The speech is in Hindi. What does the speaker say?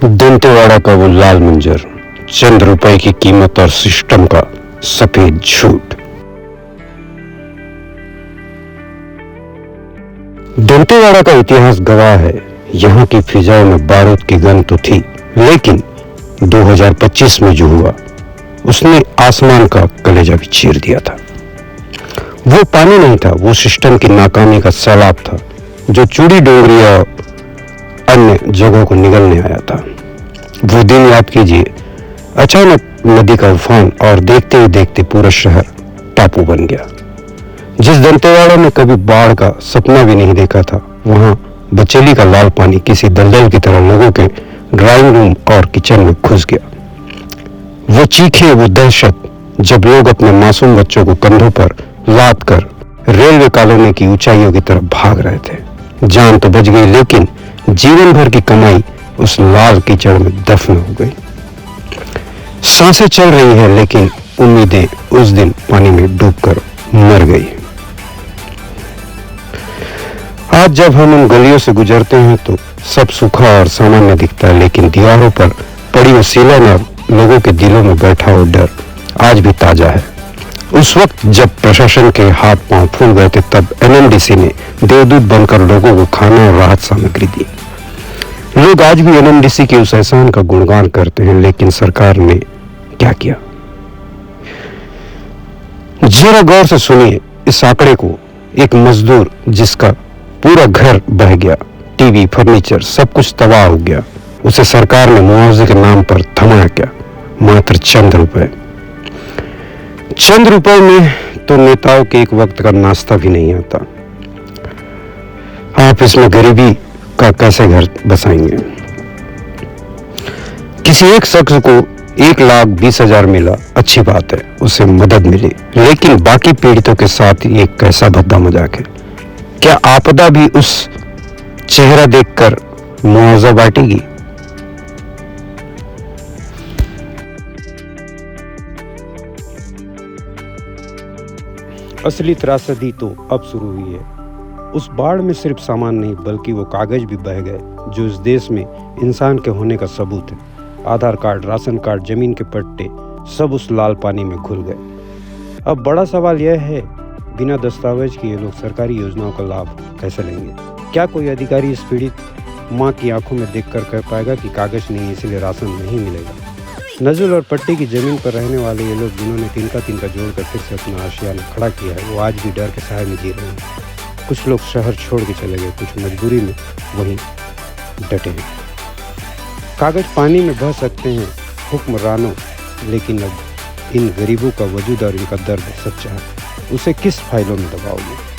दंतेवाड़ा का वो लाल मंजर, चंद रुपए की कीमत और सिस्टम का सफेद झूठ। दंतेवाड़ा का इतिहास गवाह है, यहाँ की फिजाओं में बारूद की गंध तो थी, लेकिन 2025 में जो हुआ उसने आसमान का कलेजा भी चीर दिया था। वो पानी नहीं था, वो सिस्टम की नाकामी का सैलाब था जो चूड़ी डोंगरी और अन्य जगहों को निगलने आया था। वो दिन याद कीजिए, अचानक नदी का उफान और देखते ही देखते पूरा शहर टापू बन गया। जिस दंतेवाड़ा में कभी बाढ़ का सपना भी नहीं देखा था, वहां बचेली का लाल पानी किसी दलदल की तरह लोगों के ड्राइंग रूम और किचन में घुस गया। वो चीखे, वो दहशत, जब लोग अपने मासूम बच्चों को कंधों पर लाद कर रेलवे कॉलोनी की ऊंचाइयों की तरफ भाग रहे थे। जान तो बच गई, लेकिन जीवन भर की कमाई उस लाल कीचड़ में दफन हो गई। सांसें चल रही है, लेकिन उम्मीदें उस दिन पानी में डूबकर मर गई। आज जब हम उन गलियों से गुजरते हैं तो सब सूखा और सामान्य दिखता है, लेकिन दीवारों पर पड़ी वो सीलन और लोगों के दिलों में बैठा वो डर आज भी ताजा है। उस वक्त जब प्रशासन के हाथ पांव फूल गए थे, तब एनएमडीसी ने देवदूत बनकर लोगों को खाना और राहत सामग्री दी। लोग आज भी एनएमडीसी के उस एहसान का गुणगान करते हैं, लेकिन सरकार ने क्या किया? जरा गौर से सुनिए इस आंकड़े को। एक मजदूर जिसका पूरा घर बह गया, टीवी, फर्नीचर, सब कुछ तबाह हो गया, उसे सरकार ने मुआवजे के नाम पर थमाया क्या? मात्र चंद रुपए। चंद रुपए में तो नेताओं के एक वक्त का नाश्ता भी नहीं आता। आप इसमें गरीबी का कैसे घर बसाएंगे? किसी एक शख्स को 1,20,000 मिला, अच्छी बात है, उसे मदद मिली, लेकिन बाकी पीड़ितों के साथ ये कैसा भद्दा मजाक है? क्या आपदा भी उस चेहरा देखकर मुआवजा बांटेगी? असली त्रासदी तो अब शुरू हुई है। उस बाढ़ में सिर्फ सामान नहीं, बल्कि वो कागज भी बह गए जो इस देश में इंसान के होने का सबूत है। आधार कार्ड, राशन कार्ड, जमीन के पट्टे, सब उस लाल पानी में घुल गए। अब बड़ा सवाल यह है, बिना दस्तावेज के ये लोग सरकारी योजनाओं का लाभ कैसे लेंगे? क्या कोई अधिकारी इस पीड़ित माँ की आंखों में देखकर कह पाएगा कि कागज नहीं, इसलिए राशन नहीं मिलेगा? नजुल और पट्टी की जमीन पर रहने वाले ये लोग, जिन्होंने तिनका जोड़कर फिर से अपना आशियाना खड़ा किया है, वो आज भी डर के साए में जी रहे हैं। कुछ लोग शहर छोड़ के चले गए, कुछ मजबूरी में वहीं डटे हैं। कागज पानी में बह सकते हैं हुक्मरानों, लेकिन अब इन गरीबों का वजूद और इनका दर्द सच्चा है। उसे किस फाइलों में दबाओगे?